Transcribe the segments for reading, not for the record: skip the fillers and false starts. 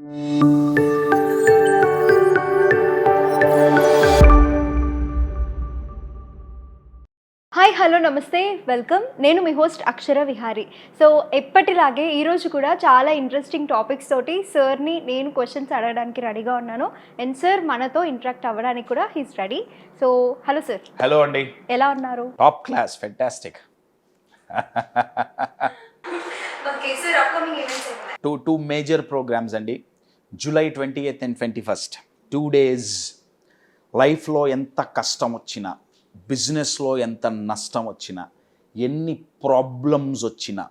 Hi hello నమస్తే welcome. నేను మీ host అక్షర Vihari. So ఎప్పటిలాగే ఈరోజు కూడా చాలా ఇంట్రెస్టింగ్ టాపిక్స్ తోటి సార్ని నేను క్వశ్చన్స్ అడగడానికి రెడీగా ఉన్నాను. అండ్ సార్ మనతో ఇంటరాక్ట్ అవ్వడానికి కూడా he's ready. So hello sir. Hello అండి. ఎలా ఉన్నారు? Top class, fantastic. Okay sir, upcoming events ఏంటి? టూ మేజర్ ప్రోగ్రామ్స్ అండి. July 20th and 21st 2 days. లైఫ్లో ఎంత కష్టం వచ్చినా, బిజినెస్లో ఎంత నష్టం వచ్చినా, ఎన్ని ప్రాబ్లమ్స్ వచ్చినా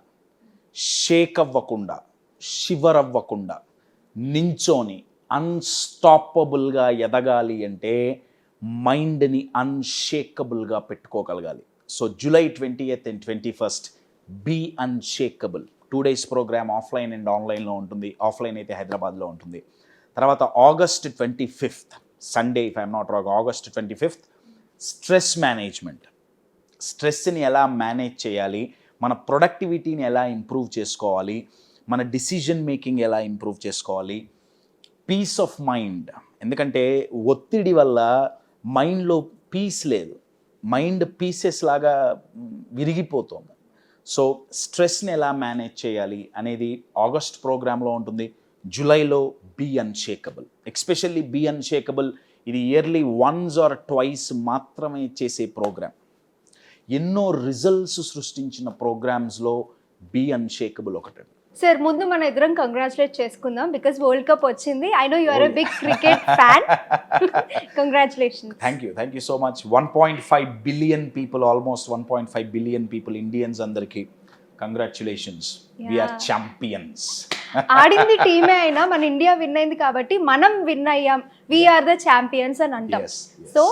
షేక్ అవ్వకుండా, షివర్ అవ్వకుండా నించోని అన్స్టాపబుల్గా ఎదగాలి అంటే మైండ్ని అన్షేకబుల్గా పెట్టుకోగలగాలి. So July 20th and 21st be unshakeable. 2 days program offline and ఆన్లైన్లో ఉంటుంది. ఆఫ్లైన్ అయితే హైదరాబాద్లో ఉంటుంది. తర్వాత August 25th Sunday, if I'm not wrong, August 25th stress management. స్ట్రెస్ని ఎలా మేనేజ్ చేయాలి, మన ప్రొడక్టివిటీని ఎలా ఇంప్రూవ్ చేసుకోవాలి, మన డిసిజన్ మేకింగ్ ఎలా ఇంప్రూవ్ చేసుకోవాలి, పీస్ ఆఫ్ మైండ్. ఎందుకంటే ఒత్తిడి వల్ల మైండ్లో పీస్ లేదు, మైండ్ పీసెస్ లాగా విరిగిపోతుంది. సో స్ట్రెస్ని ఎలా మేనేజ్ చేయాలి అనేది ఆగస్ట్ ప్రోగ్రాంలో ఉంటుంది. జూలైలో be unshakable, especially be unshakable. ఇది ఇయర్లీ వన్స్ ఆర్ ట్వైస్ మాత్రమే చేసే ప్రోగ్రామ్. ఎన్నో రిజల్ట్స్ సృష్టించిన ప్రోగ్రామ్స్లో బీ అన్షేకబుల్ ఒకటి. సార్ ముందు మన ఇద్దరం కంగ్రాచులేట్ చేసుకుందాం, బికాస్ వరల్డ్ కప్ వచ్చింది. I know you are a big cricket fan. Congratulations. Thank you so much. 1.5 billion people, almost 1.5 billion people, Indians అందరికీ కంగ్రాచులేషన్స్. We are champions. ఆడింది టీమే అయినా మన ఇండియా విన్ అయింది కాబట్టి మనం విన్ అయ్యాం, వీఆర్ ద ఛాంపియన్స్ అని అంటాం. సో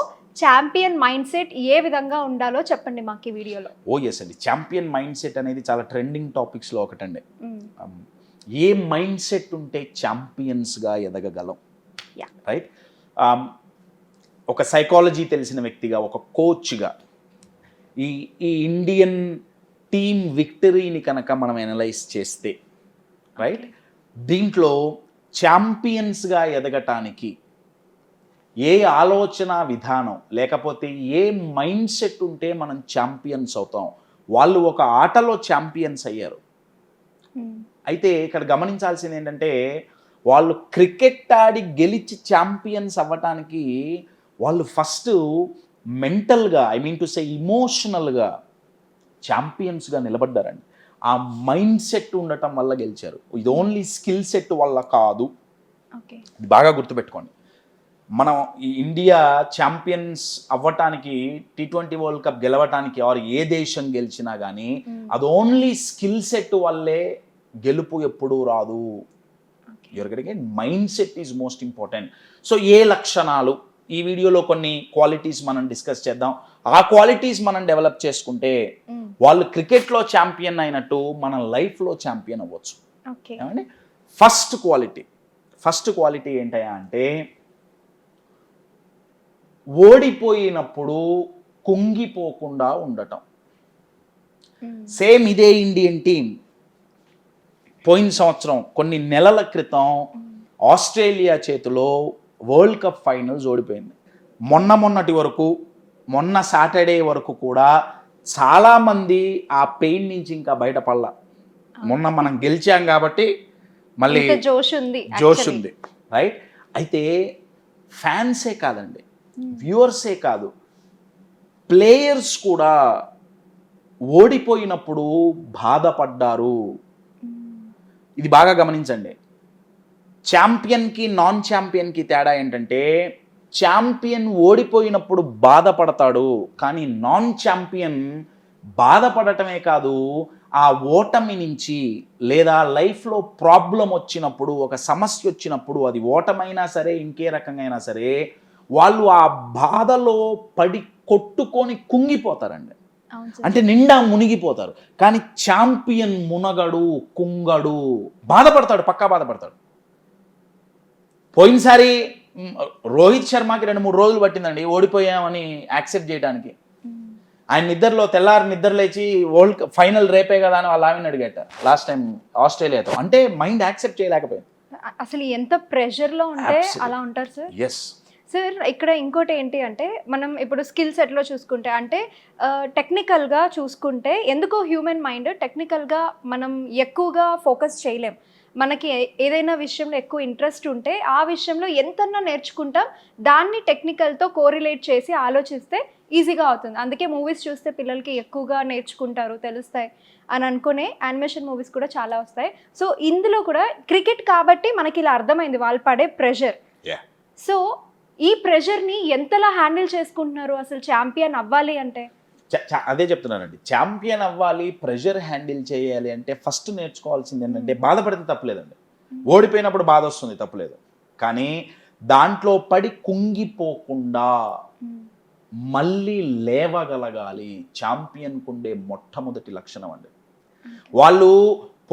ఛాంపియన్ మైండ్ సెట్ ఏ విధంగా ఉండాలో చెప్పండి మాకు ఈ వీడియోలో. ఓ ఎస్ అండి, ఛాంపియన్ మైండ్ సెట్ అనేది చాలా ట్రెండింగ్ టాపిక్స్లో ఒకటండి. ఏ మైండ్ సెట్ ఉంటే ఛాంపియన్స్గా ఎదగగలం, రైట్? ఒక సైకాలజీ తెలిసిన వ్యక్తిగా, ఒక కోచ్గా ఈ ఇండియన్ టీమ్ విక్టరీని కనుక మనం అనలైజ్ చేస్తే, రైట్, దీంట్లో ఛాంపియన్స్గా ఎదగటానికి ఏ ఆలోచన విధానం లేకపోతే ఏ మైండ్ సెట్ ఉంటే మనం ఛాంపియన్స్ అవుతాం. వాళ్ళు ఒక ఆటలో ఛాంపియన్స్ అయ్యారు. అయితే ఇక్కడ గమనించాల్సింది ఏంటంటే, వాళ్ళు క్రికెట్ ఆడి గెలిచి ఛాంపియన్స్ అవ్వటానికి వాళ్ళు ఫస్ట్ మెంటల్గా, ఐ మీన్ టు సే ఇమోషనల్గా ఛాంపియన్స్గా నిలబడ్డారండి. ఆ మైండ్ సెట్ ఉండటం వల్ల గెలిచారు. ఇది ఓన్లీ స్కిల్ సెట్ వల్ల కాదు. ఇది బాగా గుర్తుపెట్టుకోండి. మనం ఈ ఇండియా ఛాంపియన్స్ అవ్వటానికి, T20 వరల్డ్ కప్ గెలవటానికి, ఆర్ ఏ దేశం గెలిచినా కానీ అది ఓన్లీ స్కిల్ సెట్ వల్లే గెలుపు ఎప్పుడూ రాదు. ఎవరికైనా mindset is most important. So ఏ లక్షణాలు, ఈ వీడియోలో కొన్ని క్వాలిటీస్ మనం డిస్కస్ చేద్దాం. ఆ క్వాలిటీస్ మనం డెవలప్ చేసుకుంటే వాళ్ళు క్రికెట్లో ఛాంపియన్ అయినట్టు మన లైఫ్లో ఛాంపియన్ అవ్వచ్చు. ఏమండి, ఫస్ట్ క్వాలిటీ ఏంటయ్యా అంటే, ఓడిపోయినప్పుడు కుంగిపోకుండా ఉండటం. సేమ్ ఇదే ఇండియన్ టీం పోయిన సంవత్సరం కొన్ని నెలల క్రితం ఆస్ట్రేలియా చేతిలో వరల్డ్ కప్ ఫైనల్స్ ఓడిపోయింది. మొన్నటి వరకు, మొన్న సాటర్డే వరకు కూడా చాలామంది ఆ పెయిన్ నుంచి ఇంకా బయటపడలా. మొన్న మనం గెలిచాం కాబట్టి మళ్ళీ జోష్ ఉంది, రైట్? అయితే ఫ్యాన్సే కాదండి, వ్యూవర్సే కాదు, ప్లేయర్స్ కూడా ఓడిపోయినప్పుడు బాధపడ్డారు. ఇది బాగా గమనించండి. ఛాంపియన్కి నాన్ ఛాంపియన్కి తేడా ఏంటంటే, ఛాంపియన్ ఓడిపోయినప్పుడు బాధపడతాడు, కానీ నాన్ ఛాంపియన్ బాధపడటమే కాదు, ఆ ఓటమి నుంచి లేదా లైఫ్లో ప్రాబ్లం వచ్చినప్పుడు, ఒక సమస్య వచ్చినప్పుడు, అది ఓటమైనా సరే ఇంకే రకంగా అయినా సరే, వాళ్ళు ఆ బాధలో పడి కొట్టుకొని కుంగిపోతారండి. అంటే నిండా మునిగిపోతారు. కానీ ఛాంపియన్ మునగడు, కుంగడు, బాధపడతాడు, పక్కా బాధపడతాడు. పోయినసారి రోహిత్ శర్మకి 2-3 రోజులు పట్టిందండి ఓడిపోయామని యాక్సెప్ట్ చేయడానికి. ఆయన నిద్ర లేచి వరల్డ్ ఫైనల్ రేపే కదా అని వాళ్ళ ఆమెను అడిగట లాస్ట్ టైం ఆస్ట్రేలియాతో. అంటే మైండ్ యాక్సెప్ట్ చేయలేకపోయింది. అసలు ఎంత ప్రెషర్లో ఉంటే Absolutely. అలా ఉంటారు సార్. ఎస్. సార్ ఇక్కడ ఇంకోటి ఏంటి అంటే మనం ఇప్పుడు స్కిల్ సెట్లో చూసుకుంటే అంటే టెక్నికల్గా చూసుకుంటే ఎందుకో హ్యూమన్ మైండ్ టెక్నికల్గా మనం ఎక్కువగా ఫోకస్ చేయలేం. మనకి ఏదైనా విషయంలో ఎక్కువ ఇంట్రెస్ట్ ఉంటే ఆ విషయంలో ఎంతన్నా నేర్చుకుంటాం, దాన్ని టెక్నికల్తో కోరిలేట్ చేసి ఆలోచిస్తే ఈజీగా అవుతుంది. అందుకే మూవీస్ చూస్తే పిల్లలకి ఎక్కువగా నేర్చుకుంటారు, తెలుస్తాయి అని అనుకునే యానిమేషన్ మూవీస్ కూడా చాలా వస్తాయి. సో ఇందులో కూడా క్రికెట్ కాబట్టి మనకి ఇలా అర్థమైంది వాళ్ళు పడే ప్రెషర్. సో ఈ ప్రెషర్ని ఎంతలా హ్యాండిల్ చేసుకుంటున్నారు అసలు ఛాంపియన్ అవ్వాలి అంటే? అదే చెప్తున్నానండి, ఛాంపియన్ అవ్వాలి, ప్రెషర్ హ్యాండిల్ చేయాలి అంటే ఫస్ట్ నేర్చుకోవాల్సింది ఏంటంటే బాధపడితే తప్పులేదండి. ఓడిపోయినప్పుడు బాధ వస్తుంది, తప్పులేదు. కానీ దాంట్లో పడి కుంగిపోకుండా మళ్ళీ లేవగలగాలి. ఛాంపియన్కు ఉండే మొట్టమొదటి లక్షణం అండి. వాళ్ళు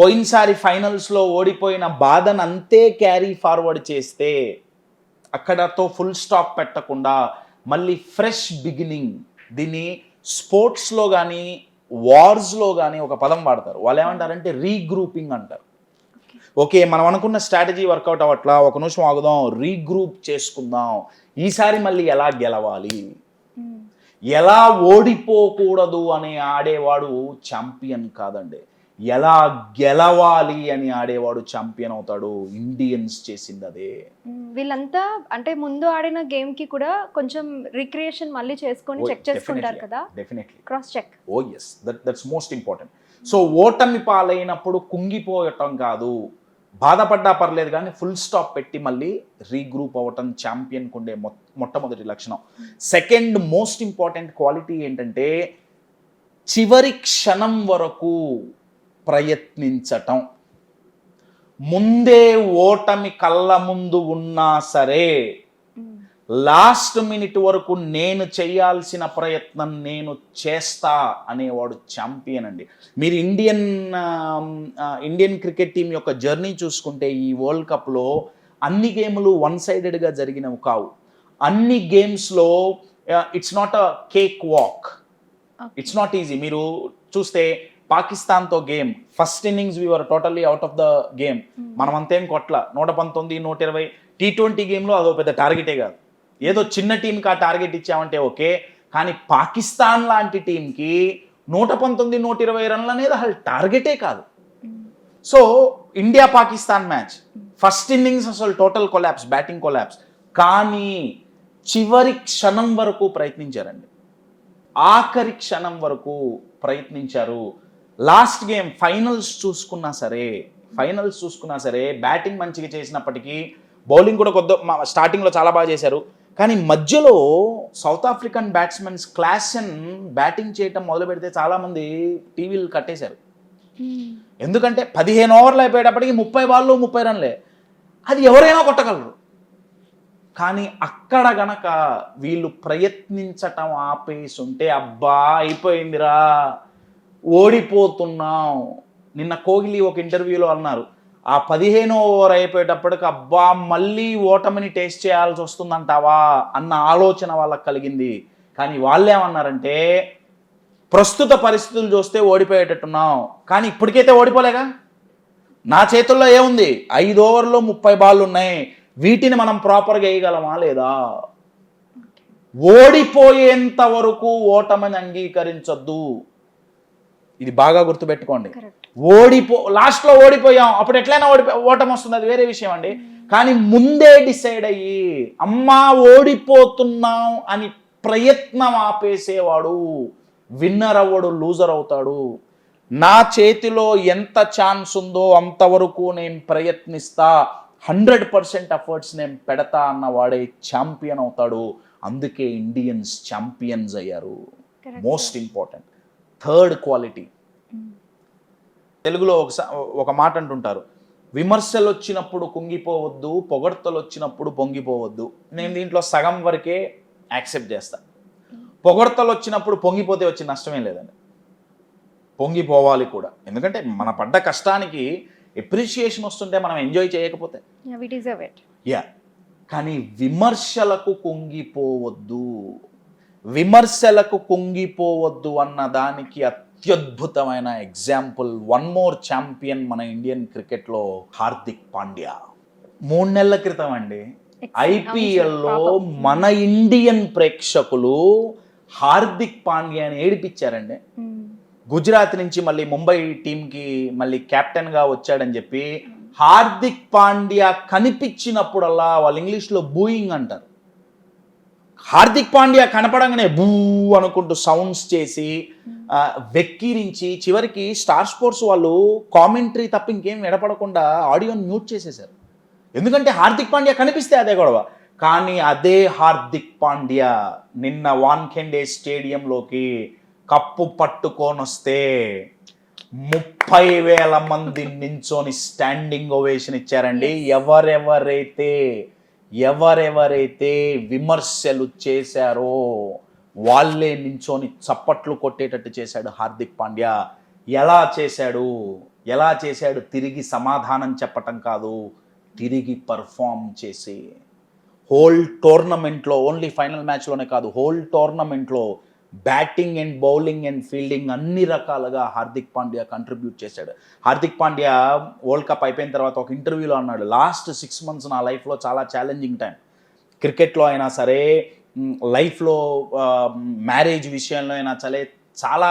పోయినసారి ఫైనల్స్లో ఓడిపోయిన బాధను అంతే క్యారీ ఫార్వర్డ్ చేస్తే, అక్కడతో ఫుల్ స్టాప్ పెట్టకుండా మళ్ళీ ఫ్రెష్ బిగినింగ్. దీన్ని స్పోర్ట్స్లో కానీ వార్స్లో కానీ ఒక పదం వాడతారు. వాళ్ళు ఏమంటారంటే రీగ్రూపింగ్ అంటారు. ఓకే, మనం అనుకున్న స్ట్రాటజీ వర్కౌట్ అవ్వట్లా, ఒక నిమిషం ఆగుదాం, రీగ్రూప్ చేసుకుందాం, ఈసారి మళ్ళీ ఎలా గెలవాలి, ఎలా ఓడిపోకూడదు అని ఆడేవాడు ఛాంపియన్ కాదండి. ఎలా గెలవాలి అని ఆడేవాడు ఛాంపియన్ అవుతాడు. ఇండియన్స్ చేసింది అదే. వీళ్ళంతా అంటే ముందు ఆడిన గేమ్ కి కూడా కొంచెం రిక్రియేషన్ మళ్ళీ చేసుకొని చెక్ చేసుకుంటారు కదా. Definitely. Cross check. Oh yes, that's most important. So ఓటమి పాలైనప్పుడు కుంగిపోయటం కాదు, బాధపడ్డా పర్లేదు కానీ ఫుల్ స్టాప్ పెట్టి మళ్ళీ రీగ్రూప్ అవ్వటం ఛాంపియన్కు ఉండే మొట్టమొదటి లక్షణం. సెకండ్ మోస్ట్ ఇంపార్టెంట్ క్వాలిటీ ఏంటంటే చివరి క్షణం వరకు ప్రయత్నించటం. ముందే ఓటమి కళ్ళ ముందు ఉన్నా సరే లాస్ట్ మినిట్ వరకు నేను చేయాల్సిన ప్రయత్నం నేను చేస్తా అనేవాడు ఛాంపియన్ అండి. మీరు ఇండియన్ క్రికెట్ టీం యొక్క జర్నీ చూసుకుంటే ఈ వరల్డ్ కప్లో అన్ని గేములు వన్ సైడెడ్గా జరిగినవి కావు. అన్ని గేమ్స్లో it's not a cake walk, it's not easy. మీరు చూస్తే పాకిస్తాన్తో game first innings we are totally out of the game. మనం అంతేం కొట్ల 119, 120. T20 గేమ్లో అదో పెద్ద టార్గెటే కాదు. ఏదో చిన్న టీంకి ఆ టార్గెట్ ఇచ్చామంటే ఓకే, కానీ పాకిస్తాన్ లాంటి టీంకి 119, 120 రన్లు అనేది అసలు టార్గెటే కాదు. So India Pakistan match first innings అసలు టోటల్ కొలాప్స్, బ్యాటింగ్ కొలాప్స్. కానీ చివరి క్షణం వరకు ప్రయత్నించారండి, ఆఖరి క్షణం వరకు ప్రయత్నించారు. లాస్ట్ గేమ్ ఫైనల్స్ చూసుకున్నా సరే బ్యాటింగ్ మంచిగా చేసినప్పటికీ బౌలింగ్ కూడా స్టార్టింగ్లో చాలా బాగా చేశారు. కానీ మధ్యలో south African batsmen Klaasen batting చేయటం మొదలు పెడితే చాలామంది టీవీలు కట్టేశారు. ఎందుకంటే 15 ఓవర్లు అయిపోయేటప్పటికి 30 బాళ్ళు 30 రన్లే. అది ఎవరైనా కొట్టగలరు. కానీ అక్కడ గనక వీళ్ళు ప్రయత్నించటం ఆపేసి ఉంటే అబ్బా అయిపోయిందిరా, ఓడిపోతున్నాం. నిన్న కోహ్లీ ఒక ఇంటర్వ్యూలో అన్నారు, ఆ 15వ ఓవర్ అయిపోయేటప్పటికి అబ్బా మళ్ళీ ఓటమిని టేస్ట్ చేయాల్సి వస్తుందంటావా అన్న ఆలోచన వాళ్ళకి కలిగింది. కానీ వాళ్ళేమన్నారంటే ప్రస్తుత పరిస్థితులు చూస్తే ఓడిపోయేటట్టున్నాం, కానీ ఇప్పటికైతే ఓడిపోలేగా, నా చేతుల్లో ఏముంది, 5 ఓవర్లో 30 బాళ్ళు ఉన్నాయి, వీటిని మనం ప్రాపర్గా వేయగలమా లేదా. ఓడిపోయేంత వరకు ఓటమిని అంగీకరించొద్దు. ఇది బాగా గుర్తుపెట్టుకోండి. లాస్ట్లో ఓడిపోయాం, అప్పుడు ఎట్లయినా ఓటమి వస్తుంది, అది వేరే విషయం అండి. కానీ ముందే డిసైడ్ అయ్యి అమ్మా ఓడిపోతున్నాం అని ప్రయత్నం ఆపేసేవాడు విన్నర్ అవ్వడు, లూజర్ అవుతాడు. నా చేతిలో ఎంత ఛాన్స్ ఉందో అంతవరకు నేను ప్రయత్నిస్తా, 100% ఎఫర్ట్స్ నేను పెడతా అన్న వాడే ఛాంపియన్ అవుతాడు. అందుకే ఇండియన్స్ ఛాంపియన్స్ అయ్యారు. Most important third quality. తెలుగులో ఒక మాట అంటుంటారు, విమర్శలు వచ్చినప్పుడు కుంగిపోవద్దు, పొగడ్తలు వచ్చినప్పుడు పొంగిపోవద్దు. నేను దీంట్లో సగం వరకే యాక్సెప్ట్ చేస్తా. పొగడ్తలు వచ్చినప్పుడు పొంగిపోతే వచ్చే నష్టమే లేదండి, పొంగిపోవాలి కూడా. ఎందుకంటే మన పడ్డ కష్టానికి ఎప్రిషియేషన్ వస్తుంటే మనం ఎంజాయ్ చేయకపోతే కానీ విమర్శలకు కుంగిపోవద్దు అన్న దానికి అత్యద్భుతమైన ఎగ్జాంపుల్, వన్ మోర్ ఛాంపియన్ మన ఇండియన్ క్రికెట్లో హార్దిక్ పాండ్యా. 3 నెలల క్రితం అండి ఐపీఎల్లో పాపం. మన ఇండియన్ ప్రేక్షకులు హార్దిక్ పాండ్యాని ఏడిపించారండి. గుజరాత్ నుంచి మళ్ళీ ముంబై టీంకి మళ్ళీ కెప్టెన్గా వచ్చాడని చెప్పి హార్దిక్ పాండ్యా కనిపించినప్పుడల్లా వాళ్ళు ఇంగ్లీష్లో బూయింగ్ అంటారు. హార్దిక్ పాండ్యా కనపడంగానే బూ అనుకుంటూ సౌండ్స్ చేసి వెక్కిరించి చివరికి స్టార్ స్పోర్ట్స్ వాళ్ళు కామెంటరీ తప్ప ఇంకేం వినపడకుండా ఆడియోని మ్యూట్ చేసేశారు. ఎందుకంటే హార్దిక్ పాండ్యా కనిపిస్తే అదే గొడవ. కానీ అదే హార్దిక్ పాండ్యా నిన్న వాన్ఖెండే స్టేడియంలోకి కప్పు పట్టుకొని వస్తే 30,000 మంది నించొని స్టాండింగ్ ఓవేషన్ ఇచ్చారండి. ఎవరెవరైతే విమర్శలు చేశారో వాళ్ళే నించొని చప్పట్లు కొట్టేటట్టు చేశాడు హార్దిక్ పాండ్యా. ఎలా చేశాడు తిరిగి సమాధానం చెప్పటం కాదు, తిరిగి పర్ఫామ్ చేసి హోల్ టోర్నమెంట్లో, ఓన్లీ ఫైనల్ మ్యాచ్లోనే కాదు, హోల్ టోర్నమెంట్లో batting and bowling and fielding అన్ని రకాలుగా హార్దిక్ పాండ్యా కంట్రిబ్యూట్ చేశాడు. హార్దిక్ పాండ్యా వరల్డ్ కప్ అయిపోయిన తర్వాత ఒక ఇంటర్వ్యూలో అన్నాడు, లాస్ట్ 6 months నా లైఫ్లో చాలా ఛాలెంజింగ్ టైం. క్రికెట్లో అయినా సరే, లైఫ్లో మ్యారేజ్ విషయంలో అయినా సరే చాలా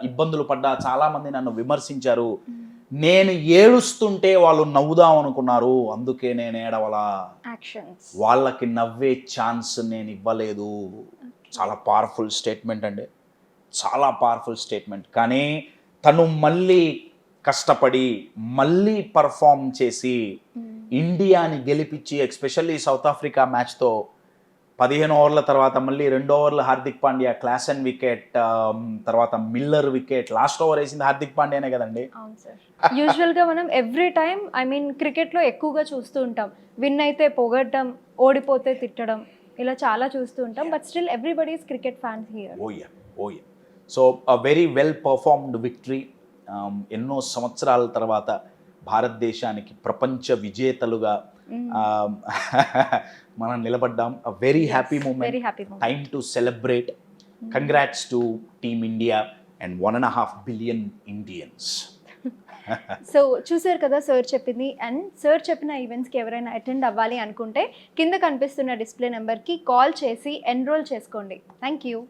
ఇబ్బందులు పడ్డా, చాలామంది నన్ను విమర్శించారు. నేను ఏడుస్తుంటే వాళ్ళు నవ్వుదాం అనుకున్నారు, అందుకే నేను ఏడవలా. వాళ్ళకి నవ్వే ఛాన్స్ నేను ఇవ్వలేదు. చాలా పవర్ఫుల్ స్టేట్మెంట్ అండి, చాలా పవర్ఫుల్ స్టేట్మెంట్. కానీ తను మళ్ళీ కష్టపడి మళ్ళీ పర్ఫామ్ చేసి ఇండియాని గెలిపించి, ఎస్పెషల్లీ సౌత్ ఆఫ్రికా మ్యాచ్తో 15 ఓవర్ల తర్వాత మళ్ళీ 2 ఓవర్లు హార్దిక్ పాండ్యా క్లాసెన్ వికెట్, తర్వాత మిల్లర్ వికెట్, లాస్ట్ ఓవర్ వేసింది హార్దిక్ పాండ్యానే కదండి. అవును సార్. యూజువల్గా మనం ఎవ్రీ టైం క్రికెట్లో ఎక్కువగా చూస్తూ ఉంటాం, విన్ అయితే పొగడ్డం, ఓడిపోతే తిట్టడం, ఇలా చాలా చూస్తూ ఉంటాం. But still everybody is cricket fans here. ఓయే so very well performed victory. ఎన్నో సంవత్సరాల తర్వాత భారతదేశానికి ప్రపంచ విజేతలుగా మనం నిలబడ్డాం. Very happy moment, time to celebrate. Congrats to team India and 1.5 billion Indians. So చూసారు కదా సార్ చెప్పింది. అండ్ సార్ చెప్పిన ఈవెంట్స్కి ఎవరైనా అటెండ్ అవ్వాలి అనుకుంటే కింద కనిపిస్తున్న డిస్ప్లే నెంబర్కి కాల్ చేసి ఎన్రోల్ చేసుకోండి. Thank you.